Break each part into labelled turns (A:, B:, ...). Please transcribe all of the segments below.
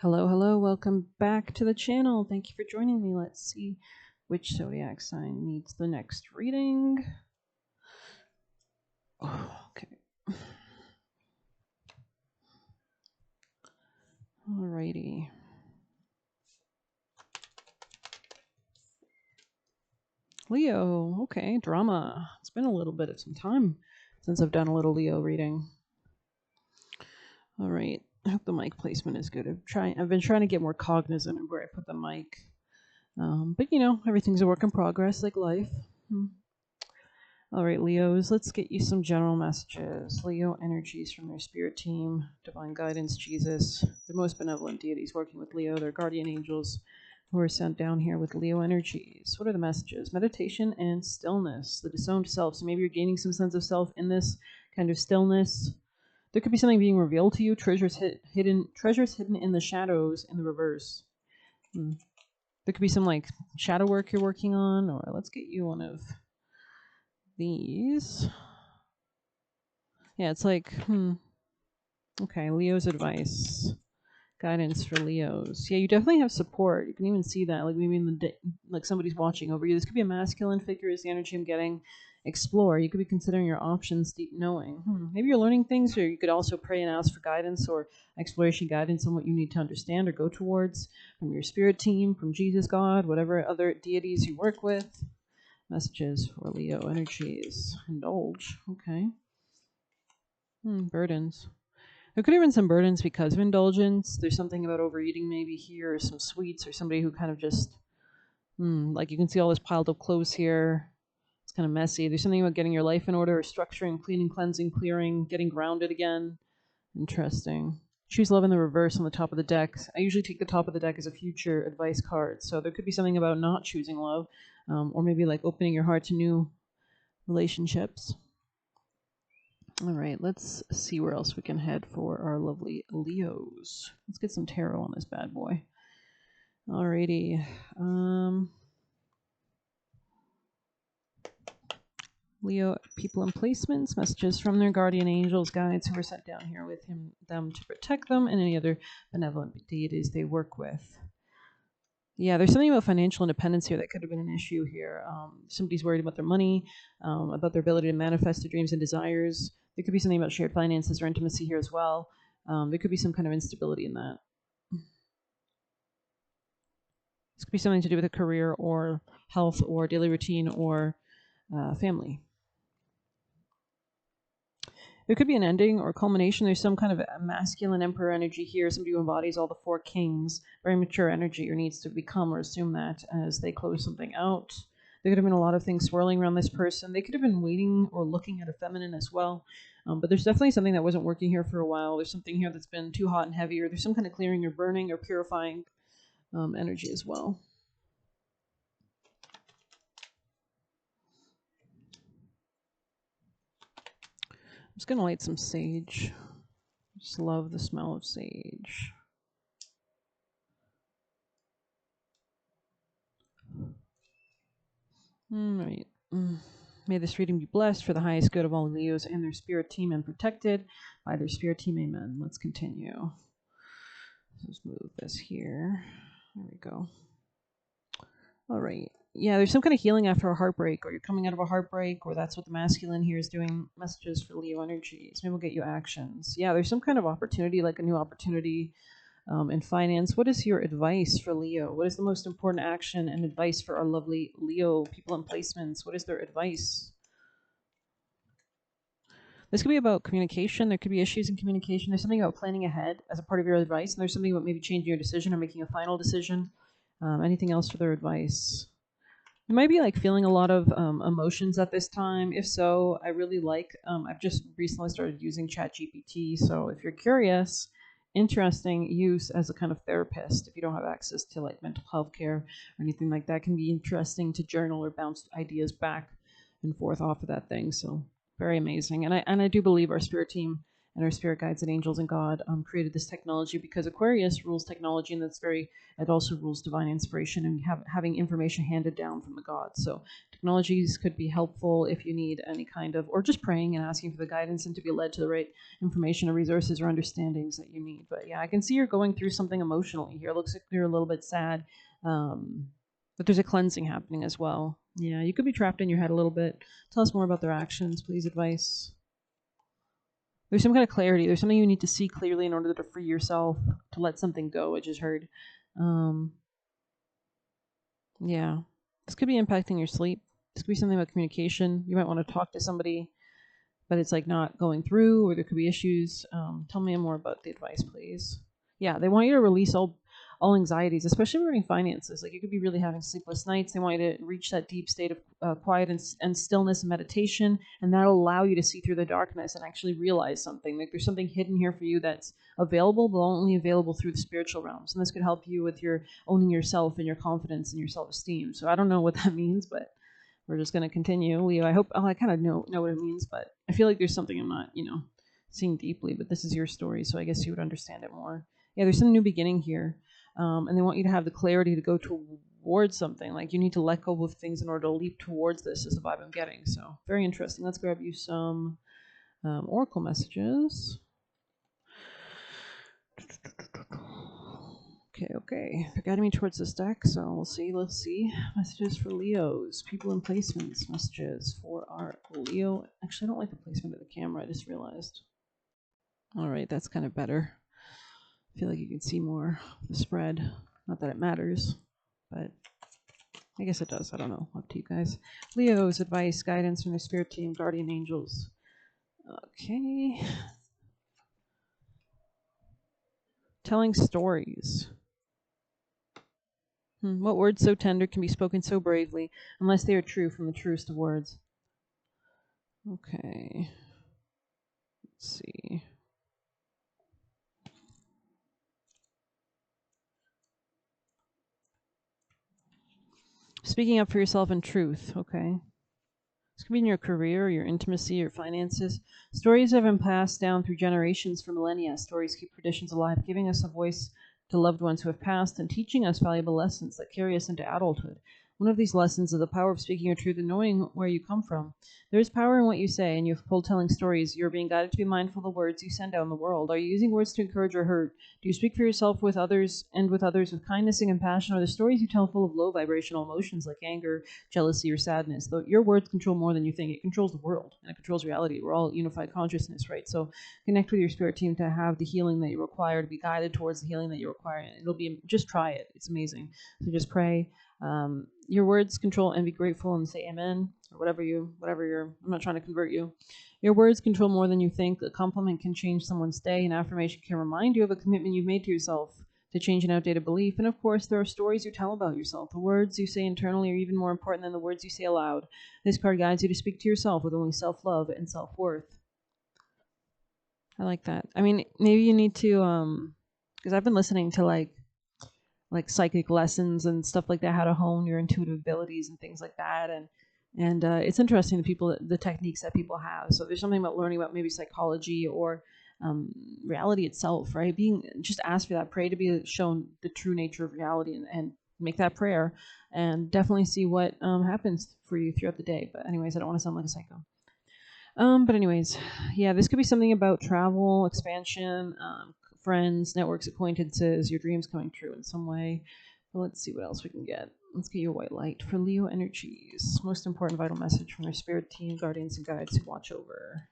A: Hello, hello, welcome back to the channel. Thank you for joining me. Let's see which zodiac sign needs the next reading. Okay. Alrighty. Leo, okay, drama. It's been a little bit of some time since I've done a little Leo reading. All right, I hope the mic placement is good. I've been trying to get more cognizant of where I put the mic. But you know, everything's a work in progress, like life. All right, Leos, let's get you some general messages. Leo energies from their spirit team, divine guidance, Jesus, the most benevolent deities working with Leo, their guardian angels who are sent down here with Leo energies. What are the messages? Meditation and stillness, the disowned self. So maybe you're gaining some sense of self in this kind of stillness. There could be something being revealed to you, treasures hidden in the shadows in the reverse. There could be some like shadow work you're working on, or let's get you one of these. Yeah, it's like, okay, Leo's advice. Guidance for Leos. Yeah, you definitely have support. You can even see that, like maybe in the like somebody's watching over you. This could be a masculine figure is the energy I'm getting. Explore. You could be considering your options, deep knowing. Maybe you're learning things, or you could also pray and ask for guidance or exploration guidance on what you need to understand or go towards from your spirit team, from Jesus, God, whatever other deities you work with. Messages for Leo energies. Indulge. Okay. Burdens. There could have been some burdens because of indulgence. There's something about overeating maybe here, or some sweets, or somebody who kind of just, like you can see all this piled up clothes here. It's kind of messy. There's something about getting your life in order, or structuring, cleaning, cleansing, clearing, getting grounded again. Interesting. Choose love in the reverse on the top of the deck. I usually take the top of the deck as a future advice card. So there could be something about not choosing love, or maybe like opening your heart to new relationships. All right, let's see where else we can head for our lovely Leos. Let's get some tarot on this bad boy. Alrighty. Leo, people and placements, messages from their guardian angels, guides who are sent down here with them to protect them, and any other benevolent deities they work with. Yeah, there's something about financial independence here that could have been an issue here. Somebody's worried about their money, about their ability to manifest their dreams and desires. There could be something about shared finances or intimacy here as well. There could be some kind of instability in that. This could be something to do with a career or health or daily routine or family. There could be an ending or culmination. There's some kind of a masculine emperor energy here, somebody who embodies all the four kings, very mature energy, or needs to become or assume that as they close something out. There could have been a lot of things swirling around this person. They could have been waiting or looking at a feminine as well. But there's definitely something that wasn't working here for a while. There's something here that's been too hot and heavy, or there's some kind of clearing or burning or purifying energy as well. I'm just going to light some sage. Just love the smell of sage. All right. May this reading be blessed for the highest good of all Leos and their spirit team and protected by their spirit team. Amen. Let's continue. Let's move this here. There we go. All right. Yeah, there's some kind of healing after a heartbreak, or you're coming out of a heartbreak, or that's what the masculine here is doing. Messages for Leo energies. Maybe we'll get you actions. Yeah, there's some kind of opportunity, like a new opportunity in finance. What is your advice for Leo? What is the most important action and advice for our lovely Leo people and placements? What is their advice? This could be about communication. There could be issues in communication. There's something about planning ahead as a part of your advice, and there's something about maybe changing your decision or making a final decision. Anything else for their advice? You might be like feeling a lot of emotions at this time. If so, I really like, I've just recently started using ChatGPT. So if you're curious, interesting use as a kind of therapist. If you don't have access to like mental health care or anything like that, can be interesting to journal or bounce ideas back and forth off of that thing. So very amazing. And I do believe our spirit team and our spirit guides and angels and God created this technology because Aquarius rules technology, and it also rules divine inspiration and having information handed down from the gods. So technologies could be helpful if you need any kind of, or just praying and asking for the guidance and to be led to the right information or resources or understandings that you need. But yeah, I can see you're going through something emotionally here. It looks like you're a little bit sad. But there's a cleansing happening as well. Yeah, you could be trapped in your head a little bit. Tell us more about their actions, please, advice. There's some kind of clarity. There's something you need to see clearly in order to free yourself, to let something go, I just heard. Yeah. This could be impacting your sleep. This could be something about communication. You might want to talk to somebody, but it's like not going through, or there could be issues. Tell me more about the advice, please. Yeah, they want you to release all anxieties, especially regarding finances. Like you could be really having sleepless nights. They want you to reach that deep state of quiet and stillness and meditation, and that'll allow you to see through the darkness and actually realize something. Like there's something hidden here for you that's available, but only available through the spiritual realms. And this could help you with your owning yourself and your confidence and your self-esteem. So I don't know what that means, but we're just going to continue. Leo, I hope, I kind of know what it means, but I feel like there's something I'm not, seeing deeply, but this is your story, so I guess you would understand it more. Yeah, there's some new beginning here. And they want you to have the clarity to go towards something. Like you need to let go of things in order to leap towards this, is the vibe I'm getting. So very interesting. Let's grab you some oracle messages. Okay. They're guiding me towards this deck, so let's see. Messages for Leos. People in placements. Messages for our Leo. Actually, I don't like the placement of the camera, I just realized. All right, that's kind of better. I feel like you can see more of the spread. Not that it matters, but I guess it does. I don't know. Up to you guys. Leo's advice, guidance from the spirit team, guardian angels. Okay. Telling stories. What words so tender can be spoken so bravely, unless they are true from the truest of words? Okay. Let's see. Speaking up for yourself in truth. Okay. This could be in your career, your intimacy, your finances. Stories have been passed down through generations for millennia. Stories keep traditions alive, giving us a voice to loved ones who have passed and teaching us valuable lessons that carry us into adulthood. One of these lessons is the power of speaking your truth and knowing where you come from. There is power in what you say, and you have pulled telling stories. You're being guided to be mindful of the words you send out in the world. Are you using words to encourage or hurt? Do you speak for yourself with others with kindness and compassion? Are the stories you tell full of low vibrational emotions like anger, jealousy, or sadness? Though your words control more than you think. It controls the world, and it controls reality. We're all unified consciousness, right? So connect with your spirit team to have the healing that you require, to be guided towards the healing that you require. It'll be, just try it. It's amazing. So just pray. Your words control, and be grateful and say amen, or whatever you're, I'm not trying to convert you. Your words control more than you think. A compliment can change someone's day. An affirmation can remind you of a commitment you've made to yourself to change an outdated belief. And of course, there are stories you tell about yourself. The words you say internally are even more important than the words you say aloud. This card guides you to speak to yourself with only self-love and self-worth. I like that. I mean, maybe you need to, because I've been listening to like psychic lessons and stuff like that, how to hone your intuitive abilities and things like that, and it's interesting the techniques that people have. So there's something about learning about maybe psychology or reality itself, right? Just ask for that, pray to be shown the true nature of reality, and make that prayer, and definitely see what happens for you throughout the day. But anyways, I don't want to sound like a psycho. But anyways, yeah, this could be something about travel, expansion, friends, networks, acquaintances, your dreams coming true in some way. But let's see what else we can get. Let's get your white light for Leo energies. Most important vital message from their spirit team, guardians, and guides who watch over.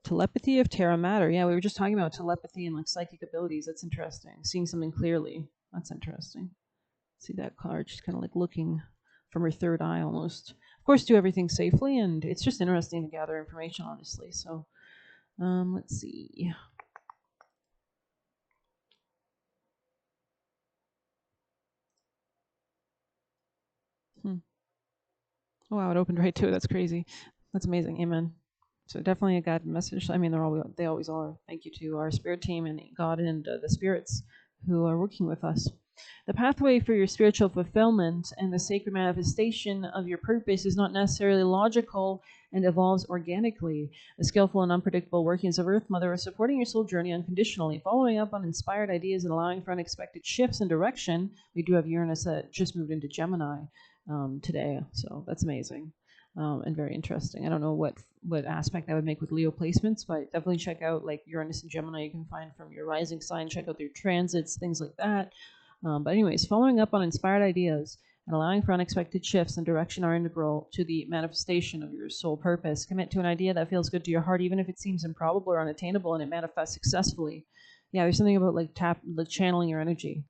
A: Telepathy of Terra Mater. Yeah, we were just talking about telepathy and like psychic abilities. That's interesting. Seeing something clearly. That's interesting. See that card? She's kind of like looking from her third eye almost. Of course, do everything safely, and it's just interesting to gather information, honestly. So, let's see. Oh, wow, it opened right to it. That's crazy. That's amazing. Amen. So definitely a guided message. I mean, they always are. Thank you to our spirit team and God and the spirits who are working with us. The pathway for your spiritual fulfillment and the sacred manifestation of your purpose is not necessarily logical and evolves organically. The skillful and unpredictable workings of Earth Mother are supporting your soul journey unconditionally, following up on inspired ideas and allowing for unexpected shifts in direction. We do have Uranus that just moved into Gemini today, so that's amazing. And very interesting. I don't know what aspect I would make with Leo placements, but definitely check out like Uranus and Gemini you can find from your rising sign. Check out their transits, things like that. But anyways, following up on inspired ideas and allowing for unexpected shifts in direction are integral to the manifestation of your soul purpose. Commit to an idea that feels good to your heart, even if it seems improbable or unattainable, and it manifests successfully. Yeah, there's something about like channeling your energy.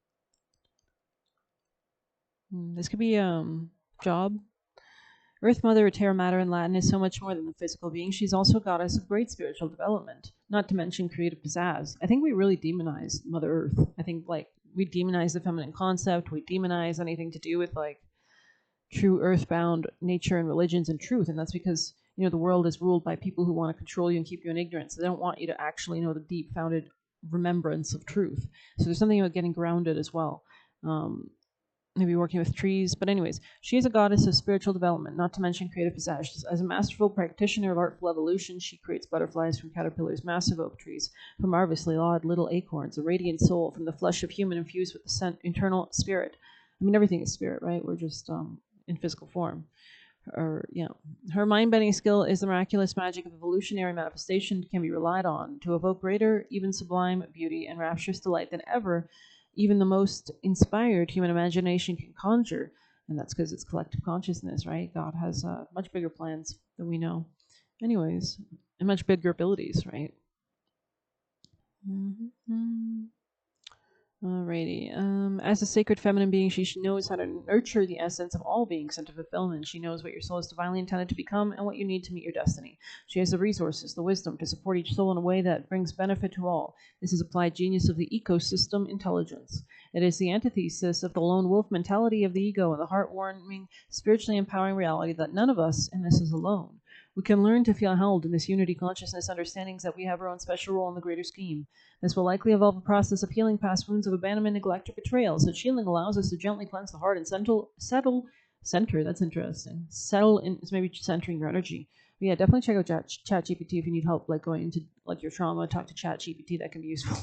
A: This could be job. Earth Mother, or Terra Mater in Latin, is so much more than the physical being. She's also a goddess of great spiritual development, not to mention creative pizzazz. I think we really demonize Mother Earth. I think like we demonize the feminine concept. We demonize anything to do with like true earthbound nature and religions and truth. And that's because, you know, the world is ruled by people who want to control you and keep you in ignorance. They don't want you to actually know the deep founded remembrance of truth. So there's something about getting grounded as well. Maybe working with trees. But anyways, she is a goddess of spiritual development, not to mention creative pizzazz. As a masterful practitioner of artful evolution, she creates butterflies from caterpillars, massive oak trees from marvelously odd little acorns, a radiant soul from the flesh of human infused with the internal spirit. I mean, everything is spirit, right? We're just in physical form. Her mind-bending skill is the miraculous magic of evolutionary manifestation, can be relied on to evoke greater, even sublime beauty and rapturous delight than ever even the most inspired human imagination can conjure. And that's because it's collective consciousness, right? God has much bigger plans than we know. Anyways, and much bigger abilities, right? Alrighty. As a sacred feminine being, she knows how to nurture the essence of all beings into fulfillment. She knows what your soul is divinely intended to become and what you need to meet your destiny. She has the resources, the wisdom to support each soul in a way that brings benefit to all. This is applied genius of the ecosystem intelligence. It is the antithesis of the lone wolf mentality of the ego and the heartwarming, spiritually empowering reality that none of us in this is alone. We can learn to feel held in this unity consciousness understandings that we have our own special role in the greater scheme. This will likely involve a process of healing past wounds of abandonment, neglect, or betrayal. Such healing allows us to gently cleanse the heart and center. That's interesting. Settle in, it's maybe centering your energy. But yeah, definitely check out ChatGPT if you need help, like going into like your trauma. Talk to ChatGPT; that can be useful.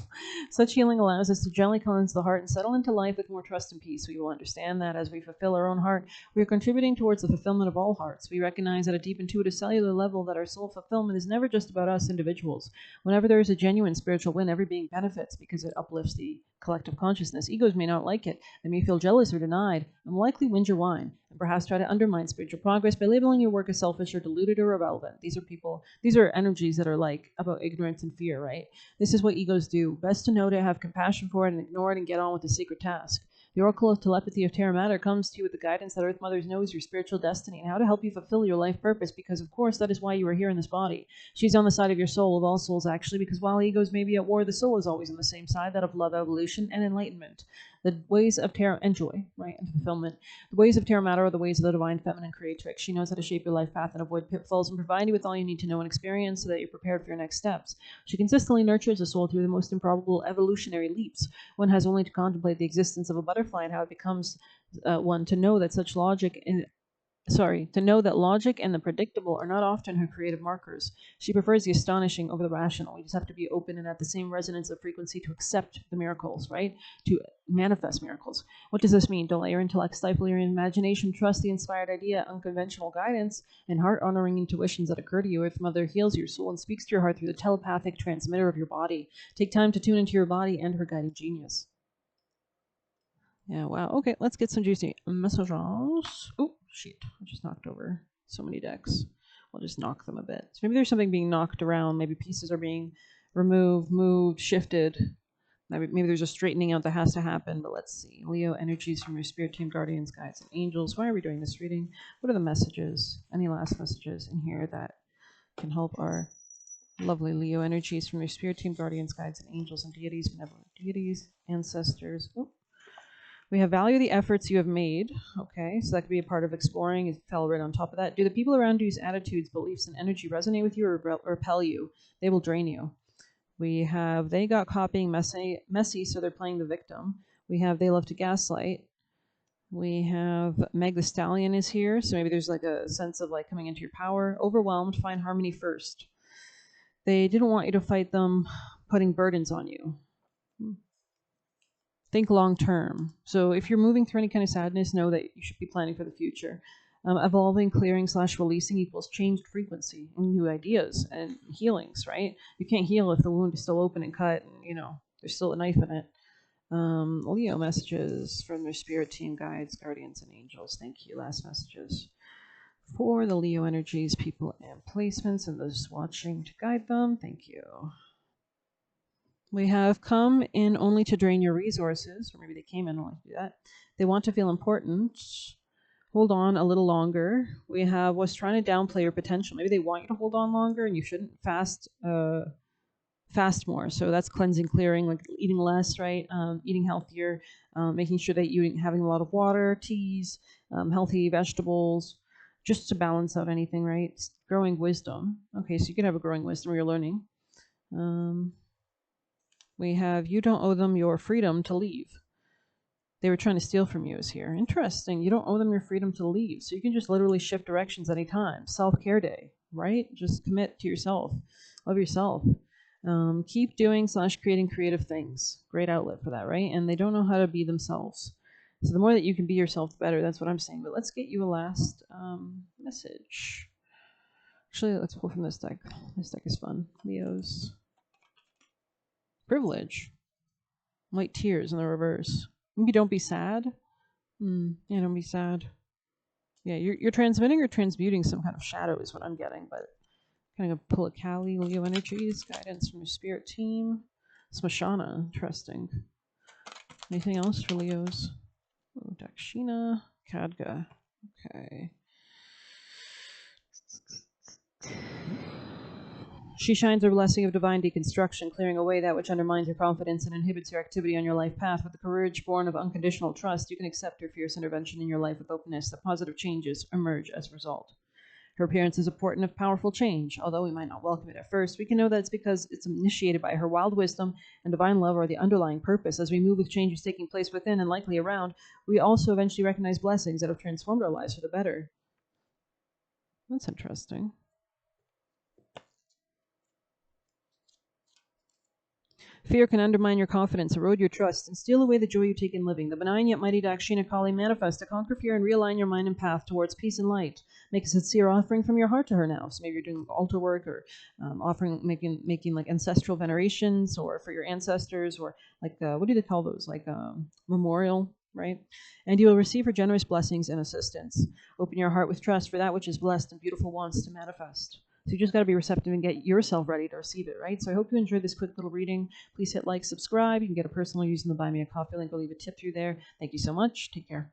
A: Such healing allows us to gently cleanse the heart and settle into life with more trust and peace. We will understand that as we fulfill our own heart, we are contributing towards the fulfillment of all hearts. We recognize at a deep intuitive cellular level that our soul fulfillment is never just about us individuals. Whenever there is a genuine spiritual win, every being benefits because it uplifts the collective consciousness. Egos may not like it. They may feel jealous or denied, and will likely wind your wine, and perhaps try to undermine spiritual progress by labeling your work as selfish or diluted or irrelevant. These are energies that are like about ignorance and fear, right? This is what egos do. Best to know to have compassion for it and ignore it and get on with the sacred task. The oracle of telepathy of Terra Mater comes to you with the guidance that Earth Mother knows your spiritual destiny and how to help you fulfill your life purpose, because of course that is why you are here in this body. She's on the side of your soul, of all souls actually, because while egos may be at war, the soul is always on the same side, that of love, evolution, and enlightenment. The ways of Terra and joy, right, and fulfillment. The ways of Terra Mater are the ways of the divine feminine creatrix. She knows how to shape your life path and avoid pitfalls and provide you with all you need to know and experience so that you're prepared for your next steps. She consistently nurtures the soul through the most improbable evolutionary leaps. One has only to contemplate the existence of a butterfly and how it becomes one to know that logic and the predictable are not often her creative markers. She prefers the astonishing over the rational. We just have to be open and at the same resonance of frequency to accept the miracles, right? To manifest miracles. What does this mean? Don't let your intellect stifle your imagination. Trust the inspired idea, unconventional guidance, and heart-honoring intuitions that occur to you. Earth Mother heals your soul and speaks to your heart through the telepathic transmitter of your body. Take time to tune into your body and her guiding genius. Yeah, wow. Okay, let's get some juicy messages. Oh, shit. I just knocked over so many decks. I'll just knock them a bit. So maybe there's something being knocked around. Maybe pieces are being removed, moved, shifted. Maybe there's a straightening out that has to happen, but let's see. Leo, energies from your spirit team, guardians, guides, and angels. Why are we doing this reading? What are the messages? Any last messages in here that can help our lovely Leo energies from your spirit team, guardians, guides, and angels, and deities, benevolent deities, ancestors? Oh. We have value the efforts you have made. Okay, so that could be a part of exploring. It fell right on top of that. Do the people around you's attitudes, beliefs, and energy resonate with you or repel you? They will drain you. We have they got caught being messy, so they're playing the victim. We have They Love to Gaslight. We have Meg the Stallion is here, so maybe there's like a sense of like coming into your power. Overwhelmed, find harmony first. They didn't want you to fight them, putting burdens on you. Think long term. So if you're moving through any kind of sadness, know that you should be planning for the future. Evolving, clearing / releasing equals changed frequency and new ideas and healings, right? You can't heal if the wound is still open and cut and, you know, there's still a knife in it. Leo messages from their spirit team, guides, guardians, and angels. Thank you. Last messages for the Leo energies, people, and placements, and those watching to guide them. Thank you. We have come in only to drain your resources, or maybe they came in only to do that. They want to feel important. Hold on a little longer. We have was trying to downplay your potential. Maybe they want you to hold on longer, and you shouldn't fast more. So that's cleansing, clearing, like eating less, right? Eating healthier, making sure that you're having a lot of water, teas, healthy vegetables, just to balance out anything, right? It's growing wisdom. Okay, so you can have a growing wisdom where you're learning. We have you don't owe them your freedom to leave. They were trying to steal from you is here. Interesting. You don't owe them your freedom to leave. So you can just literally shift directions anytime. Self-care day, right? Just commit to yourself. Love yourself. Keep doing / creating creative things. Great outlet for that, right? And they don't know how to be themselves. So the more that you can be yourself, the better. That's what I'm saying. But let's get you a last message. Actually, let's pull from this deck. This deck is fun. Leo's privilege. White tears in the reverse. Maybe don't be sad. Yeah, don't be sad. Yeah, you're transmitting or transmuting some kind of shadow is what I'm getting, but kind of pull a Kali, Leo energies, guidance from your spirit team. Smashana, interesting. Anything else for Leos? Oh, Dakshina, Khadga. Okay. She shines her blessing of divine deconstruction, clearing away that which undermines your confidence and inhibits your activity on your life path. With the courage born of unconditional trust, you can accept her fierce intervention in your life with openness. The positive changes emerge as a result. Her appearance is a portent of powerful change. Although we might not welcome it at first, we can know that it's because it's initiated by her wild wisdom and divine love or the underlying purpose. As we move with changes taking place within and likely around, we also eventually recognize blessings that have transformed our lives for the better. That's interesting. Fear can undermine your confidence, erode your trust, and steal away the joy you take in living. The benign yet mighty Dakshina Kali manifests to conquer fear and realign your mind and path towards peace and light. Make a sincere offering from your heart to her now. So maybe you're doing altar work or making like ancestral venerations, or for your ancestors, or like what do they call those? Like memorial, right? And you will receive her generous blessings and assistance. Open your heart with trust for that which is blessed and beautiful wants to manifest. So you just got to be receptive and get yourself ready to receive it, right? So I hope you enjoyed this quick little reading. Please hit like, subscribe. You can get a personal using the Buy Me a Coffee link. I'll leave a tip through there. Thank you so much. Take care.